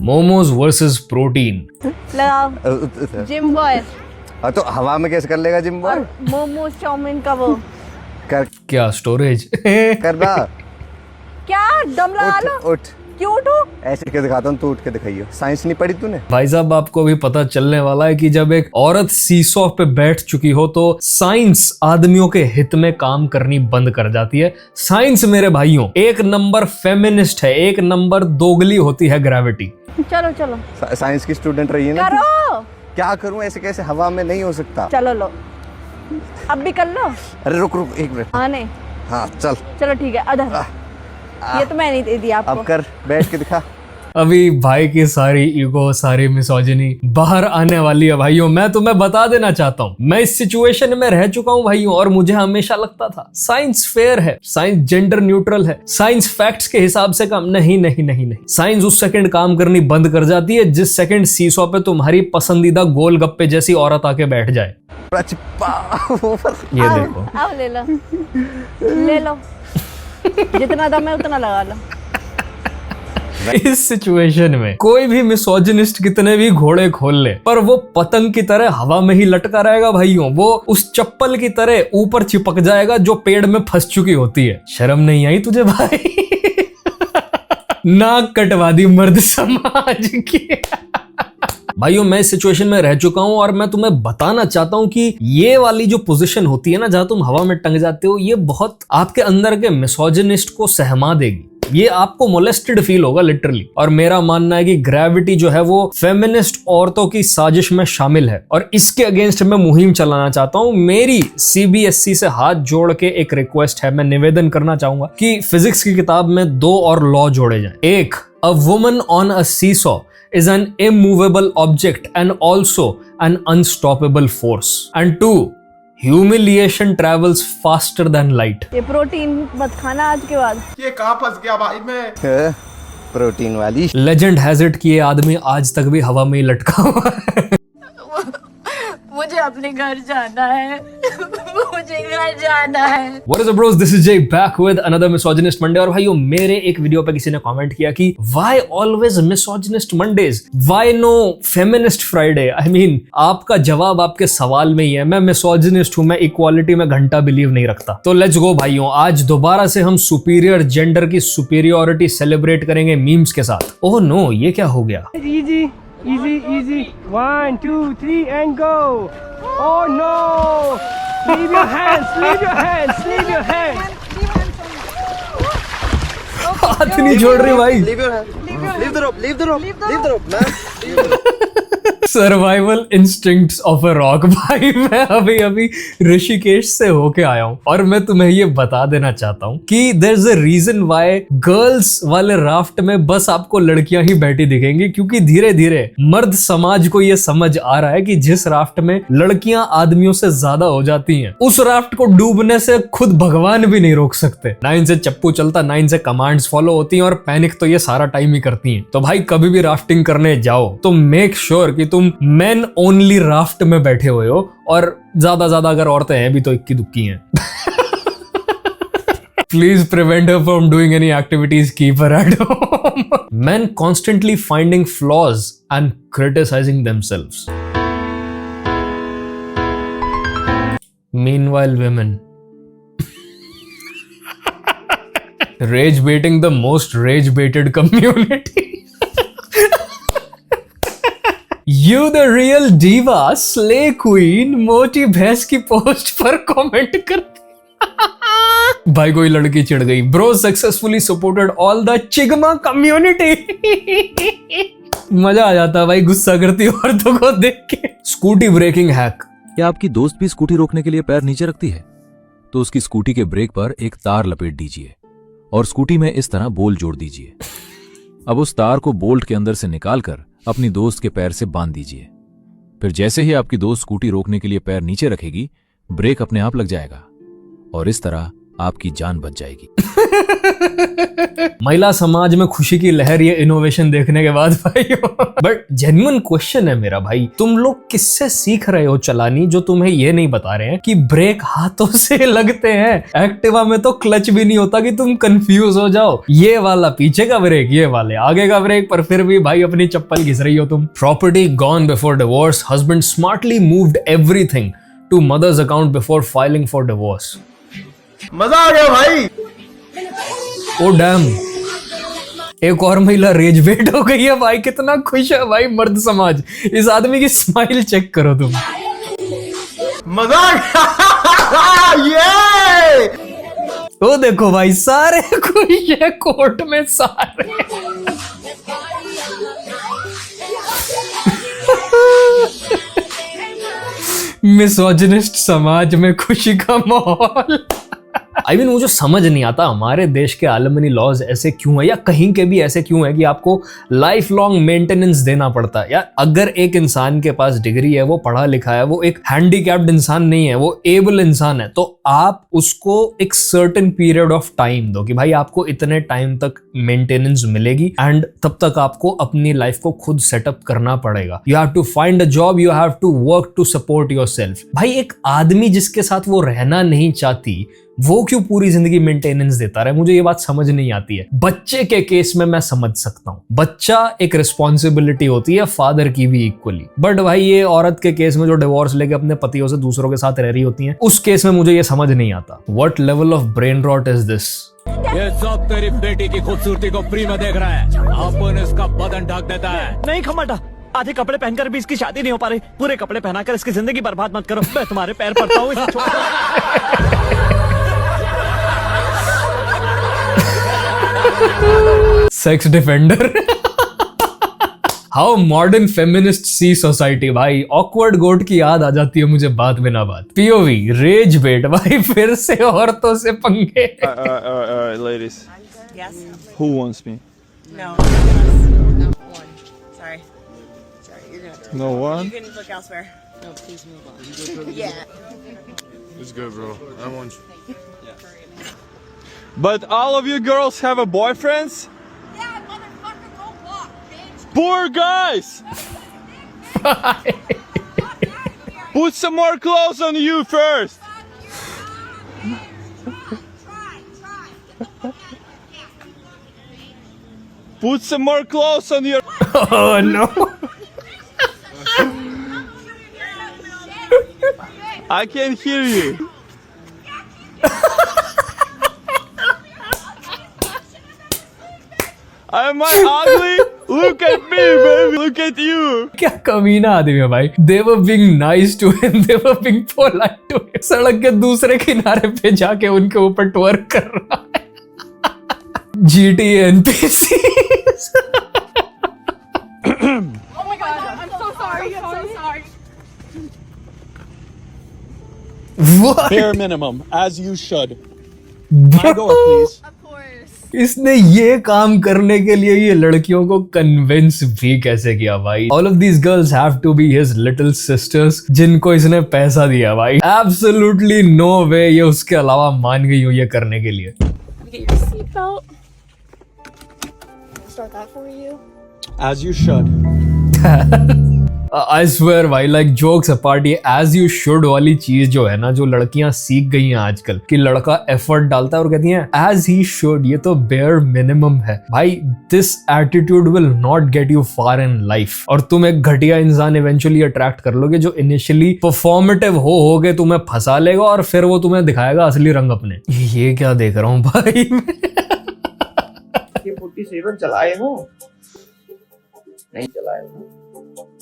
Momos versus protein. लगाओ gym boy. तो हवा में कैसे कर लेगा जिम बॉय? मोमोज चाउमीन का वो कर क्या स्टोरेज करना। क्या दम लगा लो। उठ क्यों उठू? ऐसे करके दिखाता हूँ, तू उठ के दिखाइयो। साइंस नहीं पढ़ी तूने? भाई साहब आपको भी पता चलने वाला है कि जब एक औरत सीसॉ पे बैठ चुकी हो तो साइंस आदमियों के हित में काम करनी बंद कर जाती है। साइंस मेरे भाइयों एक नंबर फेमिनिस्ट है, एक नंबर दोगली होती है ग्रेविटी। चलो चलो साइंस की स्टूडेंट रही है ना? करो। क्या करूं? ऐसे कैसे? हवा में नहीं हो सकता। चलो लो, अब भी कर लो। अरे रुक रुक एक मिनट। हाँ नहीं हाँ चल। चलो ठीक है, अधर ये तो मैं नहीं दे दिया आपको। अब कर, बैठ के दिखा। अभी भाई की सारी ईगो, सारी मिसोजिनी बाहर आने वाली है भाइयों। मैं तुम्हें बता देना चाहता हूँ, मैं इस सिचुएशन में रह चुका हूँ भाइयों, और मुझे हमेशा लगता था साइंस फेयर है, साइंस जेंडर न्यूट्रल है, साइंस फैक्ट्स के हिसाब से काम नहीं नहीं नहीं नहीं। साइंस उस सेकंड काम करनी बंद कर जाती है जिस सेकंड सीसॉ पे तुम्हारी पसंदीदा गोलगप्पे जैसी औरत आके बैठ जाए। ये देखो, अब ले लो ले लो, जितना दम है उतना लगा लो। इस सिचुएशन में कोई भी मिसोजिनिस्ट कितने भी घोड़े खोल ले, पर वो पतंग की तरह हवा में ही लटका रहेगा भाइयों। वो उस चप्पल की तरह ऊपर चिपक जाएगा जो पेड़ में फंस चुकी होती है। शर्म नहीं आई तुझे भाई? नाक कटवा दी मर्द समाज की। भाइयों मैं इस सिचुएशन में रह चुका हूं और मैं तुम्हें बताना चाहता हूं कि ये वाली जो पोजीशन होती है ना, जहां तुम हवा में टंग जाते हो, ये बहुत आपके अंदर के मिसोजिनिस्ट को सहमा देगी। ये आपको मोलेस्टेड फील होगा लिटरली। और मेरा मानना है कि ग्रेविटी जो है वो फेमिनिस्ट औरतों की साजिश में शामिल है और इसके अगेंस्ट मैं मुहिम चलाना चाहता हूं। मेरी सीबीएसई से हाथ जोड़ के एक रिक्वेस्ट है, मैं निवेदन करना चाहूंगा कि फिजिक्स की किताब में 2 और लॉ जोड़े जाएं। एक, a woman on a seesaw is an immovable object and also an unstoppable force. And 2, humiliation travels faster than light. ये प्रोटीन मत खाना आज के बाद। ये कहाँ फंस गया भाई मैं? प्रोटीन वाली। Legend has it कि ये आदमी आज तक भी हवा में ही लटका हुआ है। मुझे अपने घर जाना है। मुझे घर जाना है। What is up bros? This is Jay back with another misogynist Monday। और भाइयों मेरे एक वीडियो पे किसी ने कमेंट किया कि why always misogynist Mondays? Why no feminist Friday? I mean आपका जवाब आपके सवाल में ही है। मैं misogynist हूँ, मैं इक्वालिटी में घंटा बिलीव नहीं रखता। तो लेट्स गो भाइयों, आज दोबारा से हम सुपीरियर जेंडर की सुपीरियोरिटी सेलिब्रेट करेंगे मीम्स के साथ। ओह नो, ये क्या हो गया? Easy, easy, easy. 1, 2, 3 and go. Oh no! Leave your hands, leave your hands, leave your hands. हाथ नहीं छोड़ रही भाई। Leave the rope, leave the rope, leave the rope, man. Survival instincts of a rock. भाई मैं अभी अभी ऋषिकेश से होके आया हूँ और मैं तुम्हें ये बता देना चाहता हूँ कि there is a reason why girls वाले राफ्ट में बस आपको लड़कियां ही बैठी दिखेंगी, क्योंकि धीरे धीरे मर्द समाज को ये समझ आ रहा है कि जिस राफ्ट में लड़कियां आदमियों से ज्यादा हो जाती हैं, उस राफ्ट को डूबने से खुद भगवान भी नहीं रोक सकते। ना इनसे चप्पू चलता, ना इनसे कमांड्स फॉलो होती हैं, और पैनिक तो ये सारा टाइम ही करती हैं। तो भाई कभी भी राफ्टिंग करने जाओ तो मेक श्योर कि तुम मेन ओनली राफ्ट में बैठे हुए हो, और ज्यादा अगर औरतें हैं भी तो इक्की दुक्की हैं। Please prevent her from doing any activities, keep her at home. Men constantly finding flaws and criticizing themselves. Meanwhile, women rage baiting the most rage baited community. You the real diva, slay queen, मोटी भैंस की post पर comment करती। भाई कोई लड़की चिढ़ गई। Bro successfully supported all the sigma community. मजा आ जाता भाई गुस्सा करती औरतों को देख के। Scooty braking hack. क्या आपकी दोस्त भी स्कूटी रोकने के लिए पैर नीचे रखती है? तो उसकी स्कूटी के ब्रेक पर एक तार लपेट दीजिए और स्कूटी में इस तरह बोल्ट जोड़ दीजिए। अब उस तार को बोल्ट के अंदर से निकालकर अपनी दोस्त के पैर से बांध दीजिए। फिर जैसे ही आपकी दोस्त स्कूटी रोकने के लिए पैर नीचे रखेगी, ब्रेक अपने आप लग जाएगा और इस तरह आपकी जान बच जाएगी। महिला समाज में खुशी की लहर, ये इनोवेशन देखने के बाद भाई। बट जेन्युइन क्वेश्चन है मेरा भाई, तुम लोग किससे सीख रहे हो चलानी जो तुम्हें ये नहीं बता रहे हैं कि ब्रेक हाथों से लगते हैं। एक्टिवा में तो क्लच भी नहीं होता कि तुम कंफ्यूज हो जाओ, ये वाला पीछे का ब्रेक, ये वाले आगे का ब्रेक, पर फिर भी भाई अपनी चप्पल घिस रही हो तुम। Property gone before divorce, husband smartly moved everything to mother's account before filing for divorce. मजा आ गया भाई। ओ डैम, एक और महिला रेज वेट हो गई है भाई। कितना खुश है भाई मर्द समाज। इस आदमी की स्माइल चेक करो तुम। मजा आ गया। ये तो देखो भाई, सारे खुश है कोर्ट में सारे। मिसोजिनिस्ट समाज में खुशी का माहौल। आई मीन मुझे समझ नहीं आता हमारे देश के एलिमनी लॉज ऐसे क्यों है, या कहीं के भी ऐसे क्यों है कि आपको लाइफ लॉन्ग मेंटेनेंस देना पड़ता है। यार अगर एक इंसान के पास डिग्री है, वो पढ़ा लिखा है, वो एक हैंडीकैप्ड इंसान नहीं है, वो एबल इंसान है, तो आप उसको एक सर्टेन पीरियड ऑफ टाइम दो कि भाई आपको इतने टाइम तक मेंटेनेंस मिलेगी एंड तब तक आपको अपनी लाइफ को खुद सेटअप करना पड़ेगा। You have to find a job, you have to work to support yourself. भाई एक आदमी जिसके साथ वो रहना नहीं चाहती, वो क्यों पूरी जिंदगी मेंटेनेंस देता रहे? मुझे ये बात समझ नहीं आती है। बच्चे के केस में मैं समझ सकता हूँ, बच्चा एक रिस्पॉन्सिबिलिटी होती है फादर की भी इक्वली। बट भाई ये औरत के केस में जो डिवोर्स लेके अपने पतियों से दूसरों के साथ रह रही होती हैं, उस केस में मुझे ये समझ नहीं आता। What level of brain rot is this? ये सब तेरी बेटी की खूबसूरती को फ्री में देख रहा है, अपन इसका बदन ढक देता है। नहीं खमाटा, आधे कपड़े पहनकर भी इसकी शादी नहीं हो पा रही। पूरे कपड़े पहनाकर इसकी जिंदगी बर्बाद मत करो। मैं तुम्हारे पैर पड़ता हूँ। Sex defender. How modern feminist see society. भाई ऑकवर्ड गोट की याद आ जाती है मुझे बात बिना बात। पीओवी रेज बेट भाई, फिर से औरतों से पंगे। Ladies, Yes? who wants me? No. Not one. Sorry. Sorry, you're gonna. No one? You can look elsewhere. No, please move on. Yeah. It's good, bro. I want you. But all of you girls have a boyfriends? Yeah, motherfucker, go walk, bitch. Poor guys! Put some more clothes on you first. Put some more clothes on your. Oh no. I can't hear you. Am I ugly? Look at me, baby. Look at you. क्या कमीना आदमी है भाई। They were being nice to him, they were being polite to him। सड़क के दूसरे किनारे पे जाके उनके ऊपर ट्वर्क कर रहा है। GTA NPC। Oh my god, I'm so sorry. I'm so sorry. What? Bare minimum, as you should. My door, please. Of course. इसने ये काम करने के लिए ये लड़कियों को कन्विंस भी कैसे किया भाई? All of these girls have to be his little sisters जिनको इसने पैसा दिया भाई। Absolutely no way ये उसके अलावा मान गई हो ये करने के लिए। Get your seatbelt. Start that for you. As you should. I swear भाई, like jokes apart, ये as you should वाली चीज जो है ना, जो लड़कियां सीख गई हैं आजकल कि लड़का एफर्ट डालता है और कहती हैं as he should, ये तो bare minimum है भाई। this attitude will not get you far in life। और तुम एक घटिया इंसान इवेंचुअली अट्रैक्ट कर लोगे जो इनिशियली परफॉर्मेटिव होगे, तुम्हें फंसा लेगा और फिर वो तुम्हें दिखाएगा असली रंग अपने। ये क्या देख रहा हूँ भाई मैं? ये 47 चलाए हो? नहीं चलाए हो,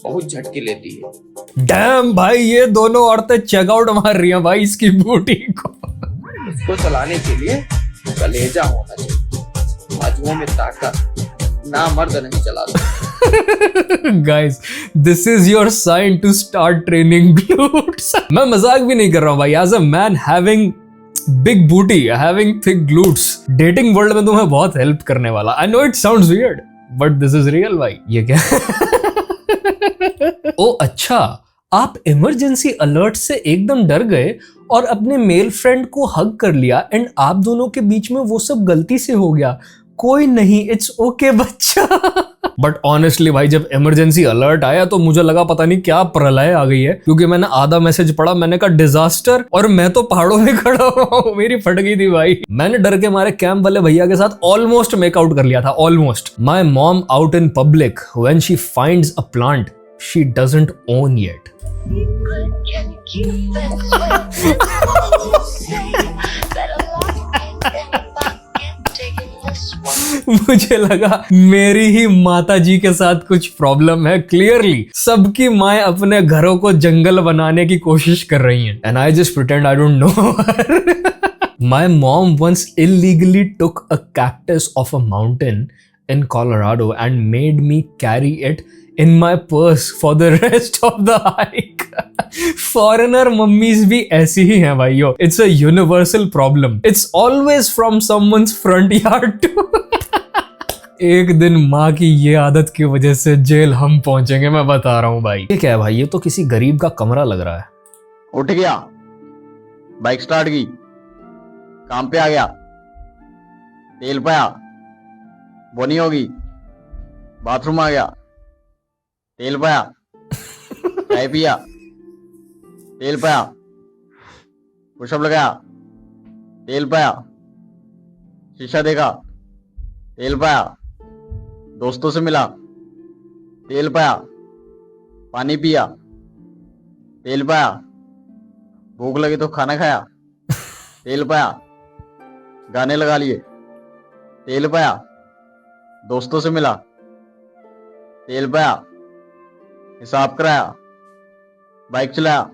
बहुत झटके लेती है। डैम भाई, ये दोनों औरतें चेकआउट मार रही हैं भाई इसकी बूटी को। इसको चलाने के लिए कलेजा होना चाहिए, बाजुओं में ताकत, ना मर्द नहीं चला सकता। Guys, this is your sign to start training glutes। मैं मजाक भी नहीं कर रहा हूँ भाई। As a man having big booty, having thick glutes, dating world में तुम्हें बहुत हेल्प करने वाला। I know it sounds weird, but this is real भाई। ये क्या? ओ अच्छा, आप इमरजेंसी अलर्ट से एकदम डर गए और अपने मेल फ्रेंड को हग कर लिया एंड आप दोनों के बीच में वो सब गलती से हो गया, कोई नहीं, इट्स ओके बच्चा। बट ऑनेस्टली भाई जब इमरजेंसी अलर्ट आया तो मुझे लगा पता नहीं क्या प्रलय आ गई है, क्योंकि मैंने आधा मैसेज पढ़ा, मैंने कहा डिजास्टर, और मैं तो पहाड़ों में खड़ा हुआ, मेरी फट गई थी भाई। मैंने डर के मारे कैंप वाले भैया के साथ ऑलमोस्ट मेकआउट कर लिया था, almost. My mom out in public when she finds a plant she doesn't own yet. मुझे लगा मेरी ही माता जी के साथ कुछ प्रॉब्लम है। क्लियरली सबकी माएं अपने घरों को जंगल बनाने की कोशिश कर रही हैं, and I just pretend I don't know. My mom once illegally took a cactus of a mountain in Colorado and made me carry it in my purse for the rest of the hike. Foreigner mummies भी ऐसी ही हैं भाइयों, it's a universal problem, it's always from someone's front yard too. एक दिन माँ की ये आदत की वजह से जेल हम पहुंचेंगे, मैं बता रहा हूँ भाई। ये क्या है भाई, ये तो किसी गरीब का कमरा लग रहा है। उठ गया, बाइक स्टार्ट की, काम पे आ गया, तेल पाया, बोनी होगी, बाथरूम आ गया, तेल पाया, चाय पिया, तेल पाया, पुशअप लगाया, तेल पाया, शीशा देखा, तेल पाया, दोस्तों से मिला, तेल पाया, पानी पिया, तेल पाया, भूख लगी तो खाना खाया, तेल पाया, गाने लगा लिए, तेल पाया, दोस्तों से मिला, तेल पाया, हिसाब कराया, बाइक चलाया,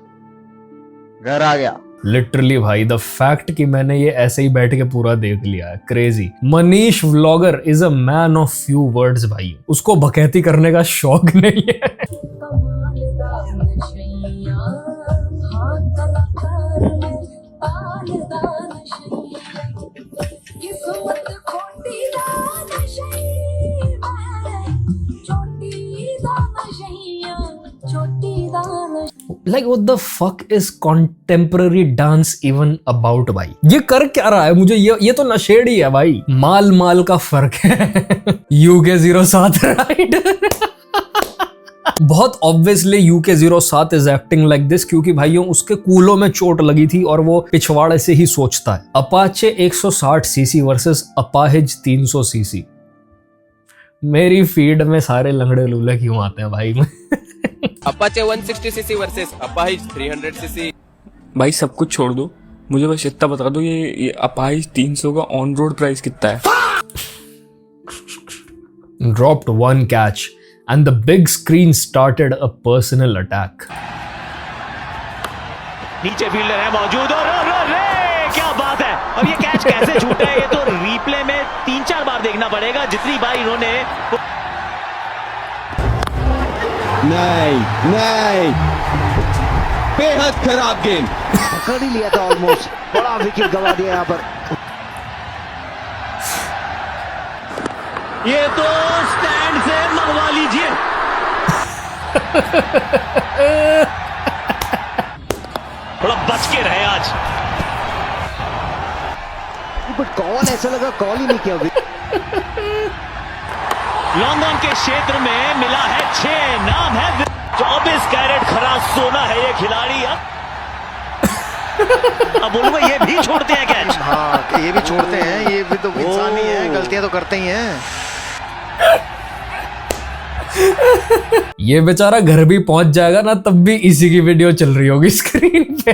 घर आ गया। लिटरली भाई द फैक्ट कि मैंने ये ऐसे ही बैठ के पूरा देख लिया है, crazy. Manish vlogger is a man of few words भाई, उसको बकैती करने का शौक नहीं है। Like what the fuck is contemporary dance even about भाई? ये कर क्या रहा है? मुझे ये तो नशेड़ी है भाई। माल माल का फर्क है। UK07 right? बहुत obviously UK07 is acting like this, क्योंकि भाइयों उसके कूलों में चोट लगी थी और वो पिछवाड़े से ही सोचता है। अपाचे 160 सीसी वर्सेस अपाहिज 300 सीसी। मेरी फीड में सारे लंगड़े लूले क्यों आते हैं भाई? अपाचे 160 सीसी वर्सेस अपाहिज 300 सीसी। भाई सब कुछ छोड़ दो, मुझे बस इतना बता दो ये अपाहिज 300 का ऑन रोड प्राइस कितना है? Dropped one catch and the big screen started a personal attack. नीचे फील्डर है मौजूद और क्या बात है। अब ये कैच कैसे छूटा है, ये तो रिप्ले में 3-4 बार देखना पड़ेगा, जितनी बार इन्होंने। नहीं, बेहद खराब गेंद, पकड़ ही लिया था ऑलमोस्ट, बड़ा विकेट गवा दिया यहाँ पर। ये तो स्टैंड से मंगवा लीजिए। थोड़ा बच के रहे आज। बट कॉल ऐसा लगा कॉल ही नहीं किया अभी। लंदन के क्षेत्र में मिला है 6, नाम है 24 कैरेट खरा सोना है ये खिलाड़ी। अब बोलूंगा ये भी छोड़ते हैं कैच। हाँ ये भी छोड़ते हैं, ये भी तो इंसान ही है, गलतियां तो करते ही हैं। ये बेचारा घर भी पहुंच जाएगा ना, तब भी इसी की वीडियो चल रही होगी स्क्रीन पे।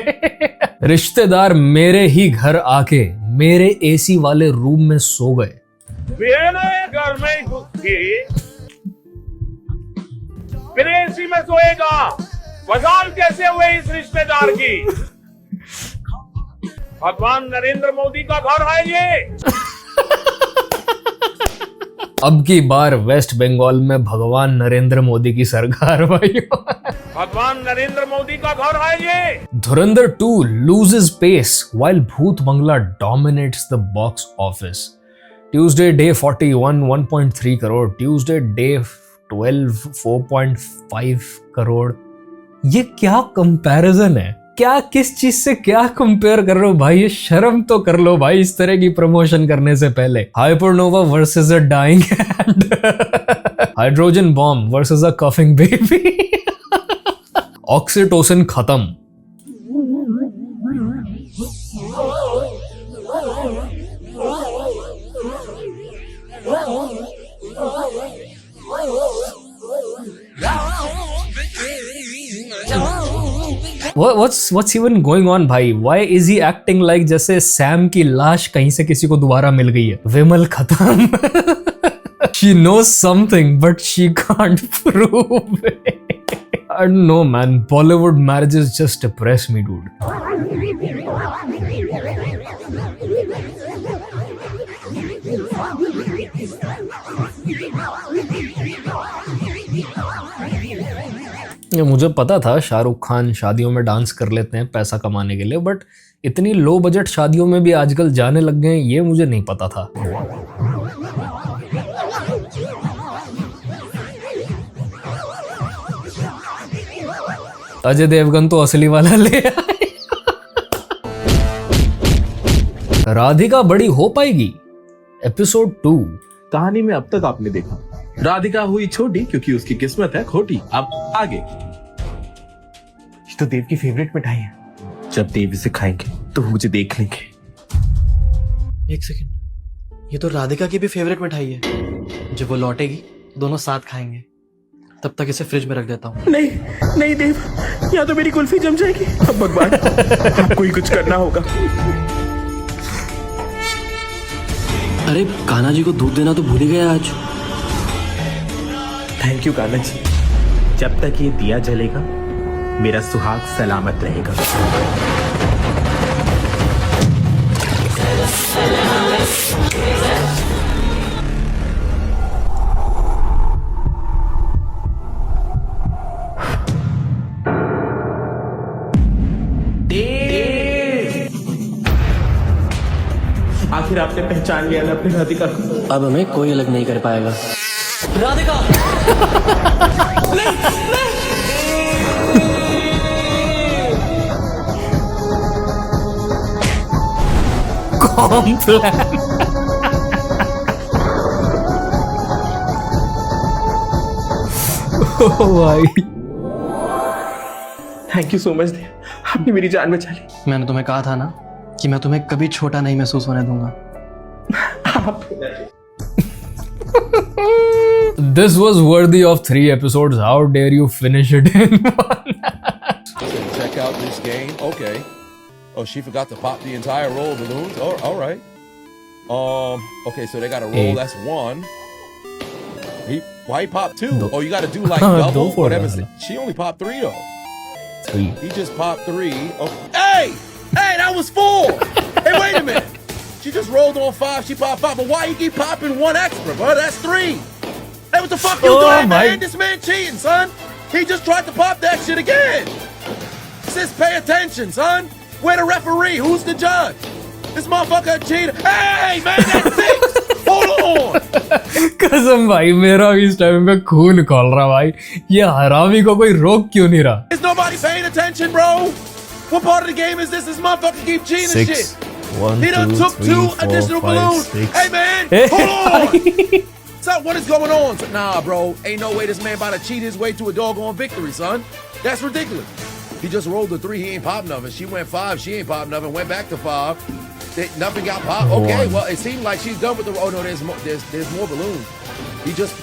रिश्तेदार मेरे ही घर आके मेरे एसी वाले रूम में सो गए। घर में घुस के फिर एसी में सोएगा, वजान कैसे हुए इस रिश्तेदार की? भगवान नरेंद्र मोदी का घर है ये। अब की बार वेस्ट बंगाल में भगवान नरेंद्र मोदी की सरकार भाइयों। भगवान नरेंद्र मोदी का घर है ये। धुरंधर 2 loses pace while भूत बंगला dominates the box office. Tuesday day 41 1.3 crore, Tuesday day 12 4.5 crore. ये क्या कंपैरिजन है? क्या किस चीज से क्या कंपेयर कर रहे हो भाई? ये शर्म तो कर लो भाई इस तरह की प्रमोशन करने से पहले। Hypernova versus a dying hand, hydrogen bomb versus a coughing baby, oxytocin खत्म। What's even going on भाई? Why is he acting like जैसे सैम की लाश कहीं से किसी को दोबारा मिल गई है? विमल खत्म। She knows something but she can't prove it. I don't know man, Bollywood marriages just depress me dude. ये मुझे पता था शाहरुख खान शादियों में डांस कर लेते हैं पैसा कमाने के लिए, बट इतनी लो बजट शादियों में भी आजकल जाने लग गए हैं, ये मुझे नहीं पता था। अजय देवगन तो असली वाला ले आए। राधिका बड़ी हो पाएगी, एपिसोड 2। कहानी में अब तक आपने देखा राधिका हुई छोटी क्योंकि उसकी किस्मत है खोटी। अब आगे, तो देव की फेवरेट मिठाई है। जब देव इसे खाएंगे तो मुझे देख लेंगे। एक सेकंड, ये तो राधिका की भी फेवरेट मिठाई है। जब वो लौटेगी दोनों साथ खाएंगे, तब तक इसे फ्रिज में रख देता हूँ। नहीं नहीं देव, या तो मेरी कुल्फी जम जाएगी। अब भगवान आपको ही कुछ करना होगा। अरे कान्हा जी को दूध देना तो भूल ही गया आज। Thank you Kanha ji. जब तक ये दिया जलेगा मेरा सुहाग सलामत रहेगा। आखिर आपने पहचान लिया ना अपनी राधिका को। अब हमें कोई अलग नहीं कर पाएगा। राधिका नहीं, नहीं। कॉम्प्लान। भाई थैंक यू सो मच देव, आपने मेरी जान बचा ली। मैंने तुम्हें कहा था ना कि मैं तुम्हें कभी छोटा नहीं महसूस होने दूंगा। This was worthy of 3 episodes. How dare you finish it in one? Check out this game. Okay. Oh, she forgot to pop the entire roll of balloons. Oh, all right. Okay, so they got a roll. 8. That's 1. Why he popped 2? Oh, you got to do like double. Whatever. She only popped 3 though. 3. He just popped 3. Oh, hey, that was 4. Hey, wait a minute. She just rolled on 5. She popped 5. But why you keep popping 1 extra, bro? That's 3. Hey, what the fuck you doing, man? This man cheating, son. He just tried to pop that shit again. Sis, pay attention, son. We're the referee. Who's the judge? This motherfucker a cheater. Hey, man, that's 6. Hold on. कसम भाई मेरा इस time पे खून खोल रहा भाई, ये हरामी को कोई रोक क्यों नहीं रहा? Is nobody paying attention, bro? What part of the game is this? This motherfucker keep cheating and shit. 1, He done 2, took 3, 2 4, additional 5, balloons. 6. Hey, man, hold on. So what is going on? Nah, bro, ain't no way this man about to cheat his way to a doggone victory, son. That's ridiculous. He just rolled the 3. He ain't popped nothing. She went 5. She ain't popped nothing. Went back to 5. Nothing got popped. Okay, well, it seemed like she's done with the. Oh no, there's more balloons. He just.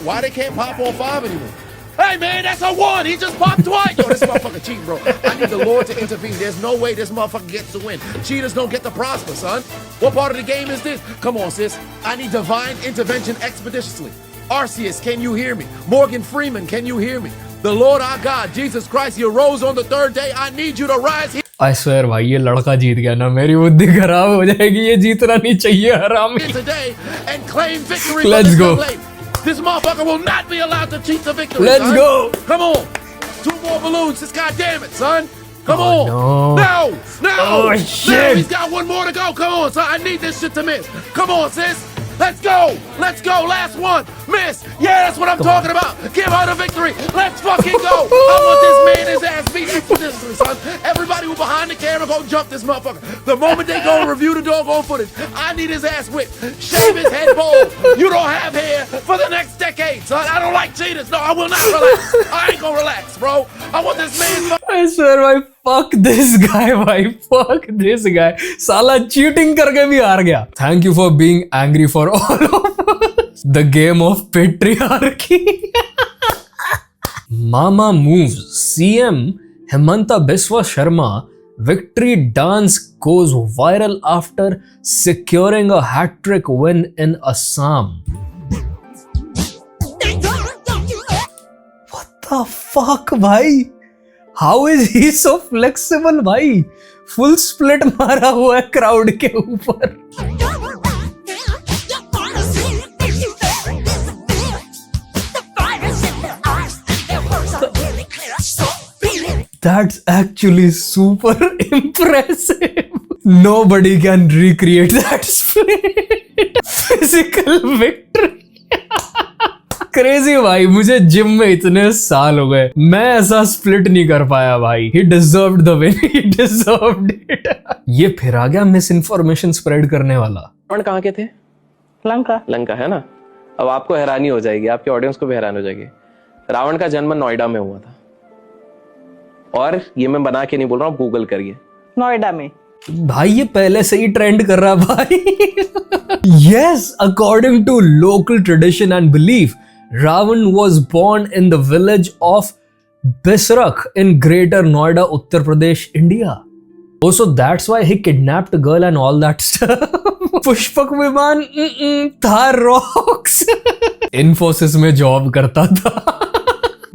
Why they can't pop on 5 anymore? Hey man, that's a 1. He just popped twice. Yo, this motherfucker cheating, bro. I need the Lord to intervene. There's no way this motherfucker gets to win. Cheaters don't get to prosper, son. What part of the game is this? Come on, sis. I need divine intervention expeditiously. Arceus, can you hear me? Morgan Freeman, can you hear me? The Lord our God, Jesus Christ, you rose on the 3rd day. I need you to rise here. I swear भाई ये लड़का जीत गया ना, मेरी बुद्धि खराब हो जाएगी, ये जीतना नहीं चाहिए हरामी। Today and claim victory. Let's go. This motherfucker will not be allowed to cheat the victory. Let's son. go. Come on. 2 more balloons. This goddamn it, son. Come Oh, on. no. No. Oh, No, shit. he's got 1 more to go. Come on, son. I need this shit to miss. Come on, sis. Let's go. Let's go. Last one. Miss. Yeah, that's what I'm talking about. Give her the victory. Let's fucking go. I want this man his ass beat expeditiously, son. Everybody who behind the camera go jump this motherfucker. The moment they go and review the doggone footage, I need his ass whipped. Shave his head bald. You don't have hair for the next decade, son. I don't like cheaters. No, I will not relax. I ain't gonna relax, bro. I want this man. I swear भाई fuck this guy भाई fuck this guy साला cheating करके भी हार गया. Thank you for being angry for all of us. The game of patriarchy. Mama moves. CM Hemanta Biswa Sharma victory dance goes viral after securing a hat-trick win in Assam. What the fuck भाई? How is he so flexible भाई? Full split मारा हुआ है crowd के ऊपर. That's actually super impressive. Nobody can recreate that split. Physical victory. Crazy भाई, मुझे gym में इतने साल हो गए, मैं ऐसा स्प्लिट नहीं कर पाया भाई. He deserved the win. He deserved it. ये फिर आ गया मिस इन्फॉर्मेशन स्प्रेड करने वाला. रावण कहाँ के थे? लंका है ना. अब आपको हैरानी हो जाएगी, आपके ऑडियंस को भी हैरान हो जाएगी. रावण का जन्म नोएडा में हुआ था, और ये मैं बना के नहीं बोल रहा हूँ, गूगल करिए. नोएडा में भाई ये पहले से ही ट्रेंड कर रहा भाई. Yes, according to local tradition and belief, Ravan was born in the village of Bisrak in Greater Noida, Uttar Pradesh, India. Also, that's why he kidnapped a girl and all that stuff. Pushpak विमान, Thar rocks. Infosys में job करता था.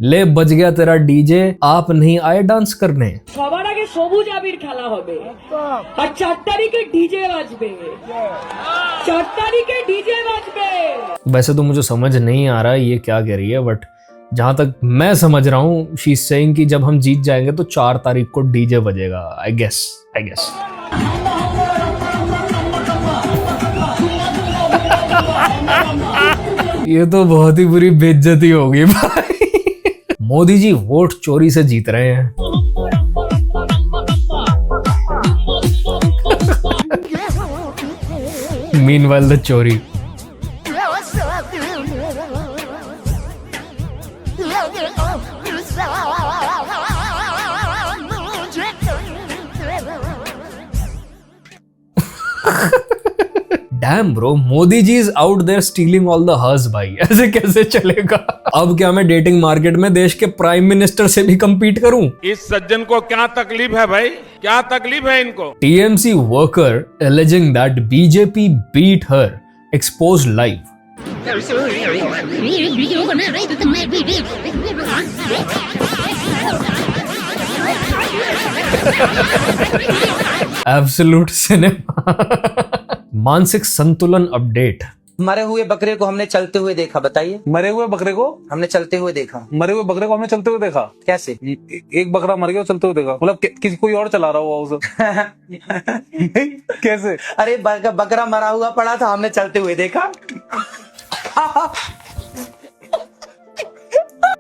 ले बज गया तेरा DJ, आप नहीं आए डांस करने. সবার আগে সবুজ আবির খেলা হবে আর 4 তারিখে ডিজে বাজবে. 4 তারিখে ডিজে বাজবে. वैसे तो मुझे समझ नहीं आ रहा ये क्या कह रही है, बट जहां तक मैं समझ रहा हूँ शी इज सेइंग कि जब हम जीत जाएंगे तो 4 तारीख को डीजे बजेगा. आई गेस ये तो बहुत ही बुरी बेइज्जती होगी भाई. मोदी जी वोट चोरी से जीत रहे हैं. Meanwhile the चोरी. Damn bro, Modi ji is out there stealing all the hers भाई. ऐसे कैसे चलेगा? अब क्या मैं डेटिंग मार्केट में देश के प्राइम मिनिस्टर से भी compete करूं? इस सज्जन को क्या तकलीफ है भाई? क्या तकलीफ है इनको? TMC worker alleging that BJP beat her exposed live. Absolute cinema. मानसिक संतुलन अपडेट. मरे हुए बकरे को हमने चलते हुए देखा. बताइए. मरे हुए बकरे को हमने चलते हुए देखा. मरे हुए बकरे को हमने चलते हुए देखा. कैसे? एक बकरा मर गया, चलते हुए देखा. मतलब किसी कोई और चला रहा हुआ उसे. कैसे? अरे बकरा मरा हुआ पड़ा था, हमने चलते हुए देखा.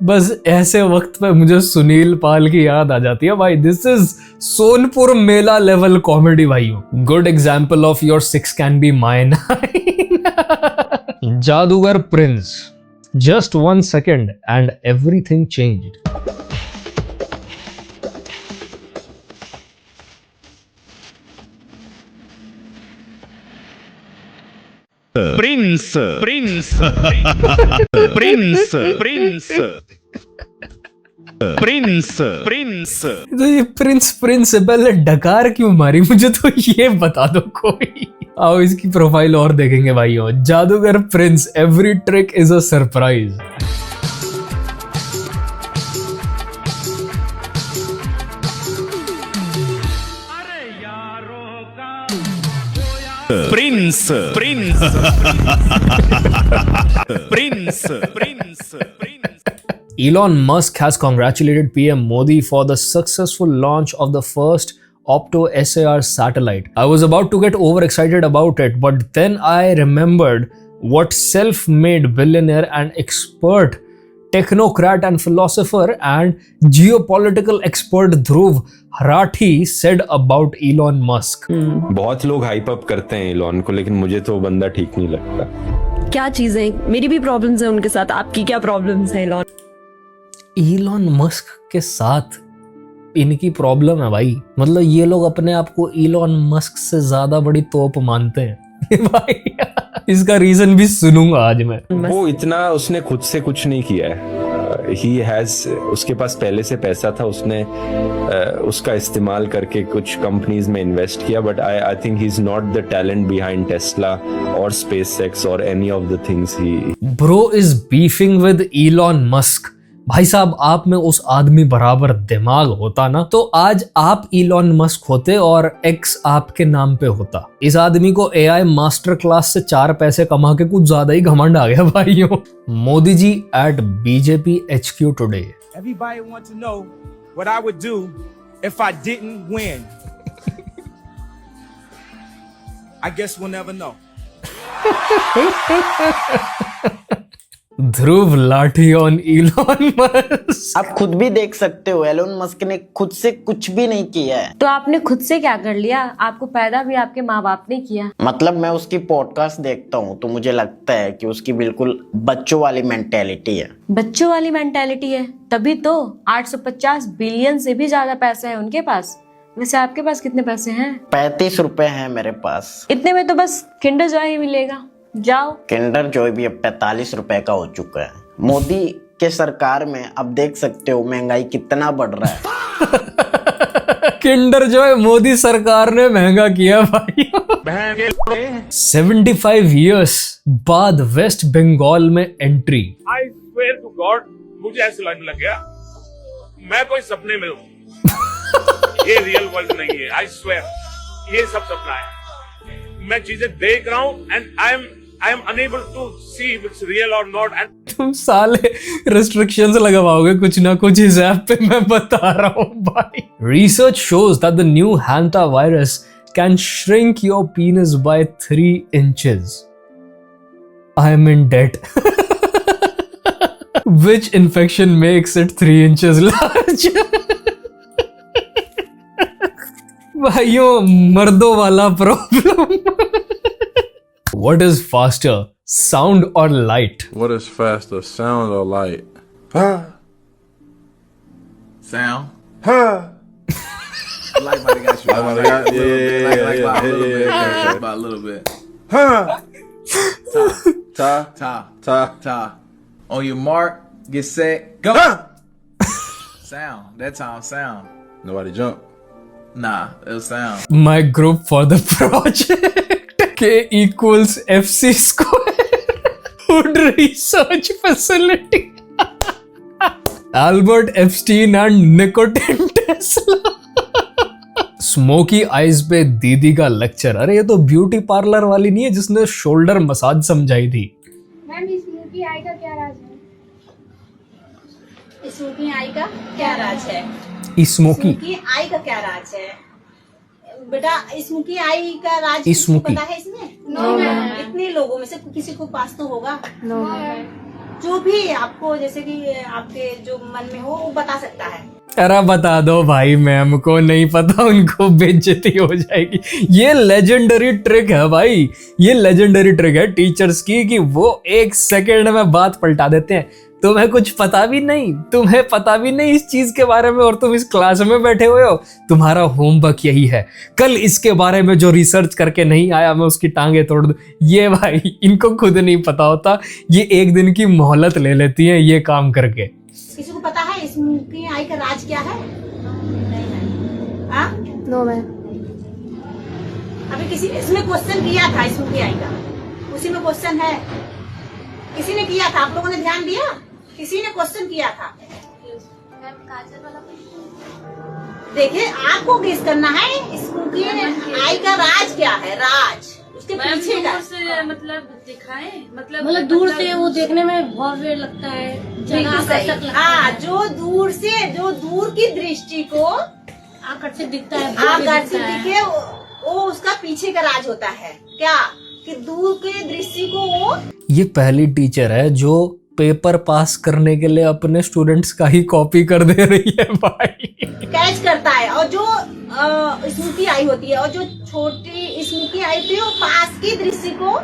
बस ऐसे वक्त पे मुझे सुनील पाल की याद आ जाती है भाई. This is Sonpur Mela level comedy भाइयों. Good example of your 6 can be mine. जादूगर prince. Just 1 second and everything changed. Prince prince prince prince prince prince. तो ये प्रिंस से पहले डकार क्यों मारी, मुझे तो ये बता दो कोई. आओ इसकी प्रोफाइल और देखेंगे भाइयों. जादूगर Prince, every trick is a surprise. Prince prince prince Prince. Elon Musk has congratulated PM Modi for the successful launch of the first Opto SAR satellite. I was about to get overexcited about it, but then I remembered what self-made billionaire and expert, technocrat and philosopher and geopolitical expert Dhruv Rathi said about Elon Musk. बहुत लोग hype up करते हैं Elon को, लेकिन मुझे तो वो बंदा ठीक नहीं लगता। क्या चीजें, मेरी भी प्रॉब्लम्स हैं उनके साथ, आपकी क्या प्रॉब्लम्स हैं इलॉन मस्क के साथ इनकी प्रॉब्लम है भाई। मतलब ये लोग अपने आप को इलॉन मस्क से ज्यादा बड़ी तोप मानते हैं भाई। इसका रीजन भी सुनूंगा आज मैं। वो इतना उसने खुद से कुछ नहीं किया है। ही हैज, उसके पास पहले से पैसा था, उसने उसका इस्तेमाल करके कुछ कंपनीज में इन्वेस्ट किया, but I think he is not the talent behind Tesla और स्पेसएक्स और any of the things he. Bro is beefing with Elon Musk. भाई साहब, आप में उस आदमी बराबर दिमाग होता ना तो आज आप इलॉन मस्क होते और एक्स आपके नाम पे होता। इस आदमी को एआई मास्टर क्लास से 4 पैसे कमा के कुछ ज्यादा ही घमंड आ गया भाइयों। Modi ji at BJP HQ today. Everybody wants to know what I would do if I didn't win. I guess we'll never know. ध्रुव लाठी ऑन इलॉन मस्क। आप खुद भी देख सकते हो एलोन मस्क ने खुद से कुछ भी नहीं किया है। तो आपने खुद से क्या कर लिया? आपको पैदा भी आपके माँ बाप ने किया। मतलब मैं उसकी पॉडकास्ट देखता हूँ तो मुझे लगता है कि उसकी बिल्कुल बच्चों वाली मेंटेलिटी है। बच्चों वाली मेंटेलिटी है तभी तो 850 बिलियन से भी ज्यादा पैसे है उनके पास। वैसे आपके पास कितने पैसे हैं? 35 रुपए है मेरे पास। इतने में तो बस किंडर जॉय ही मिलेगा। जाओ। किंडर जॉय भी अब 45 रुपए का हो चुका है। मोदी के सरकार में अब देख सकते हो महंगाई कितना बढ़ रहा है। किंडर जॉय मोदी सरकार ने महंगा किया भाई। 75 इयर्स बाद वेस्ट बंगाल में entry. I swear to God, मुझे ऐसा लगने लग गया मैं कोई सपने में हूँ। ये रियल वर्ल्ड नहीं है। आई स्वेयर ये सब सपना है। मैं चीजें देख रहा हूँ and I am unable to see if it's real और नॉट। एंड तुम साले रिस्ट्रिक्शंस लगवाओगे कुछ ना कुछ इस ऐप पे, मैं बता रहा हूँ भाई। Research shows that the new hanta virus can shrink your penis by 3 inches. I am in debt. Which infection makes it 3 inches large? भाइयों, मर्दों वाला problem. What is faster, sound or light? What is faster, sound or light? Sound. Like might have got you. Like by a little bit. Ta. On your mark, get set, go. Sound. That time, sound. Nobody jump. Nah, it was sound. My group for the project K equals FC square. Hood research facility. Albert Epstein and Nikotin Tesla. Smoky eyes पे दीदी का lecture. अरे ये तो beauty parlour वाली नहीं है जिसने शोल्डर मसाज समझाई थी। मैम, स्मोकी आई का क्या राज है? स्मोकी आई का क्या राज है? स्मोकी आई का क्या राज है बेटा? स्मोकी आई का राज पता है इसमें? No ma'am. इतने लोगों में से किसी को पास तो होगा। No ma'am. जो भी आपको जैसे कि आपके जो मन में हो वो बता सकता है। अरे बता दो भाई, मैम को नहीं पता उनको बेइज्जती हो जाएगी। ये लेजेंडरी ट्रिक है भाई, ये लेजेंडरी ट्रिक है टीचर्स की कि वो 1 सेकेंड में बात पलटा देते हैं। तुम्हें कुछ पता भी नहीं, तुम्हें पता भी नहीं इस चीज के बारे में और तुम इस क्लास में बैठे हुए हो। तुम्हारा होमवर्क यही है, कल इसके बारे में जो रिसर्च करके नहीं आया मैं उसकी टांगे तोड़ दूं। ये भाई इनको खुद नहीं पता होता, ये 1 दिन की मोहलत ले लेती हैं ये काम करके। किसी को पता है स्मोकी आई का राज क्या है? No ma'am. अभी किसी ने इसमें क्वेश्चन किया था स्मोकी आई का, उसी में क्वेश्चन है। किसी ने किया था, आप लोगों ने ध्यान दिया? किसी ने क्वेश्चन किया था। देखिए, आपको गेस करना है स्मोकी आई का राज क्या है। राज उसके पीछे का से मतलब दिखाए, मतलब दूर से वो देखने में भव्य लगता है। हाँ, जो दूर की दृष्टि को आकर्षित दिखता है, आकर्षित दिखे, वो उसका पीछे का राज होता है। क्या कि दूर की दृष्टि को वो ये पहली टीचर है जो पेपर पास करने के लिए अपने स्टूडेंट्स का ही कॉपी कर दे रही है भाई। कैच करता है, और जो स्मूथी आई होती है और जो छोटी स्मूथी आई थी वो पास की दृष्टि को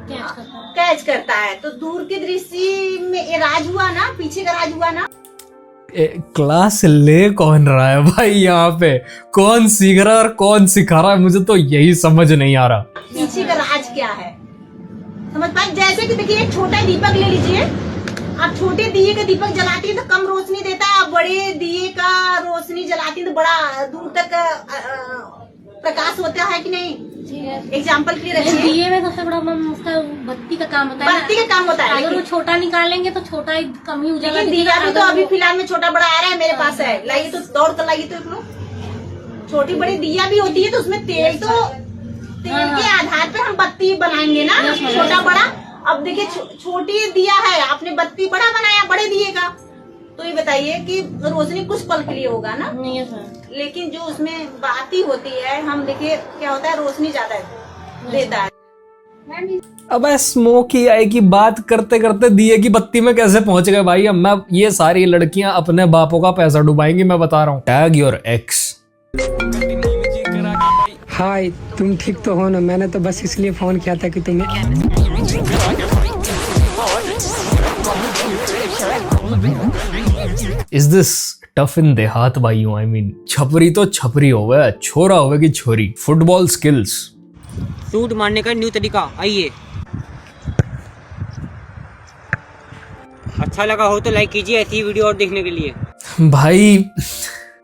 कैच करता है। तो दूर की दृष्टि में ये राज हुआ ना, पीछे का राज हुआ ना। क्लास ले कौन रहा है भाई यहाँ पे? कौन सीख रहा है और कौन सिखा रहा है? मुझे तो यही समझ नहीं आ रहा। पीछे का राज क्या है समझ पाए? जैसे कि देखिए एक छोटा दीपक ले लीजिए, आप छोटे दिए का दीपक जलाती है तो कम रोशनी देता है, आप बड़े दिए का रोशनी जलाती है तो बड़ा दूर तक प्रकाश होता है कि नहीं? एग्जाम्पल के लिए रखिए। दिए में सबसे बड़ा उसका बत्ती का काम होता है। बत्ती का काम होता है। अगर वो छोटा निकालेंगे तो छोटा ही कम ही उजाला दिया भी तो अभी फिलहाल में छोटा बड़ा आ रहा है मेरे पास है, लाइए तो दौड़ कर लाइए तो एक लोग। छोटी बड़ी दिया भी होती है तो उसमें तेल के आधार पे हम बत्ती बनाएंगे ना, छोटा बड़ा। अब देखिए छोटी दिया है, आपने बत्ती बड़ा बनाया बड़े दिए का, तो ये बताइए कि रोशनी कुछ पल के लिए होगा ना? नहीं सर। लेकिन जो उसमें बाती होती है, हम देखिए क्या होता है, रोशनी ज्यादा देता है। अब स्मोकी आई की बात करते करते दिए की बत्ती में कैसे पहुंच गए भाई? अब मैं ये सारी लड़कियां अपने बापों का पैसा डुबाएंगी, मैं बता रहा हूँ। Tag your x. हाय, तुम ठीक तो हो ना? मैंने तो बस इसलिए फोन किया था कि तुम्हें इज दिस टफ इन देहात भाइयों? आई मीन छपरी तो छपरी हो गया, छोरा हो गया कि छोरी। फुटबॉल स्किल्स, शूट मारने का न्यू तरीका। आइए, अच्छा लगा हो तो लाइक कीजिए ऐसी वीडियो और देखने के लिए। भाई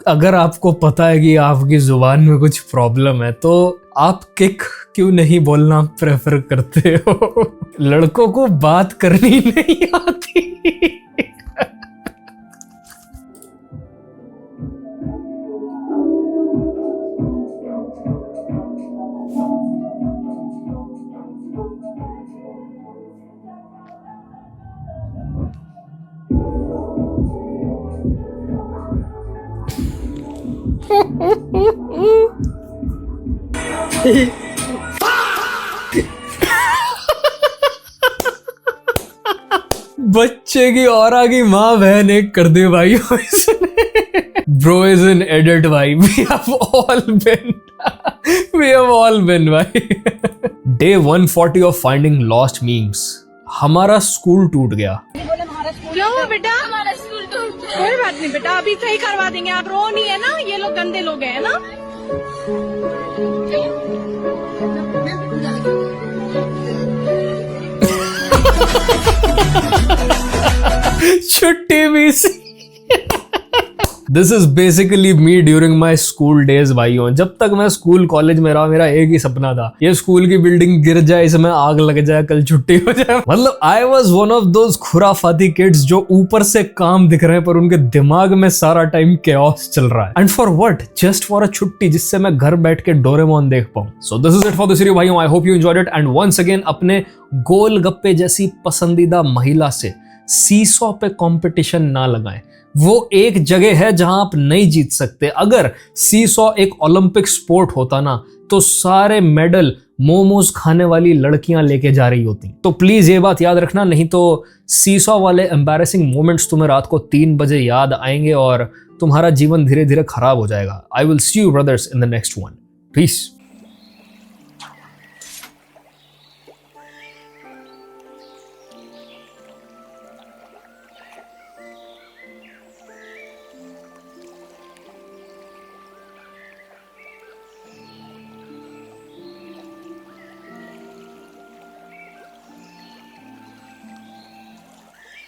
अगर आपको पता है कि आपकी जुबान में कुछ प्रॉब्लम है तो आप किक क्यों नहीं बोलना प्रेफर करते हो? लड़कों को बात करनी नहीं आती। बच्चे की और आगे माँ बहन एक कर दे भाई। ब्रो इज एन एडिट भाई। We have all been भाई। Day 140 of finding lost memes। हमारा स्कूल टूट गया। क्यों बेटा? हमारा स्कूल टूट गया। कोई बात नहीं बेटा, अभी सही करवा देंगे। आप रो नहीं है ना? ये लोग गंदे लोग हैं ना? छुट्टी भी this is basically me during my school days भाइयों। जब तक मैं स्कूल कॉलेज में रहा मेरा एक ही सपना था, ये स्कूल की बिल्डिंग गिर जाए, इसमें आग लग जाए, कल छुट्टी हो जाए। मतलब I was one of those खुराफाती किड्स जो ऊपर से काम दिख रहे हैं पर उनके दिमाग में सारा टाइम केओस चल रहा है। And for what? Just for a छुट्टी जिससे मैं घर बैठ के डोरेमोन देख पाऊं। So this is it for this video भाइयों। I hope you enjoyed it. And once again अपने गोलगप्पे जैसी पसंदीदा महिला से सीसॉ पे कंपटीशन ना लगाएं। वो एक जगह है जहां आप नहीं जीत सकते। अगर सीसॉ एक ओलंपिक स्पोर्ट होता ना तो सारे मेडल मोमोज खाने वाली लड़कियां लेके जा रही होती। तो प्लीज ये बात याद रखना, नहीं तो सीसॉ वाले एम्बैरेसिंग मोमेंट्स तुम्हें रात को 3 बजे याद आएंगे और तुम्हारा जीवन धीरे धीरे खराब हो जाएगा। I will see you brothers in the next one. Piece.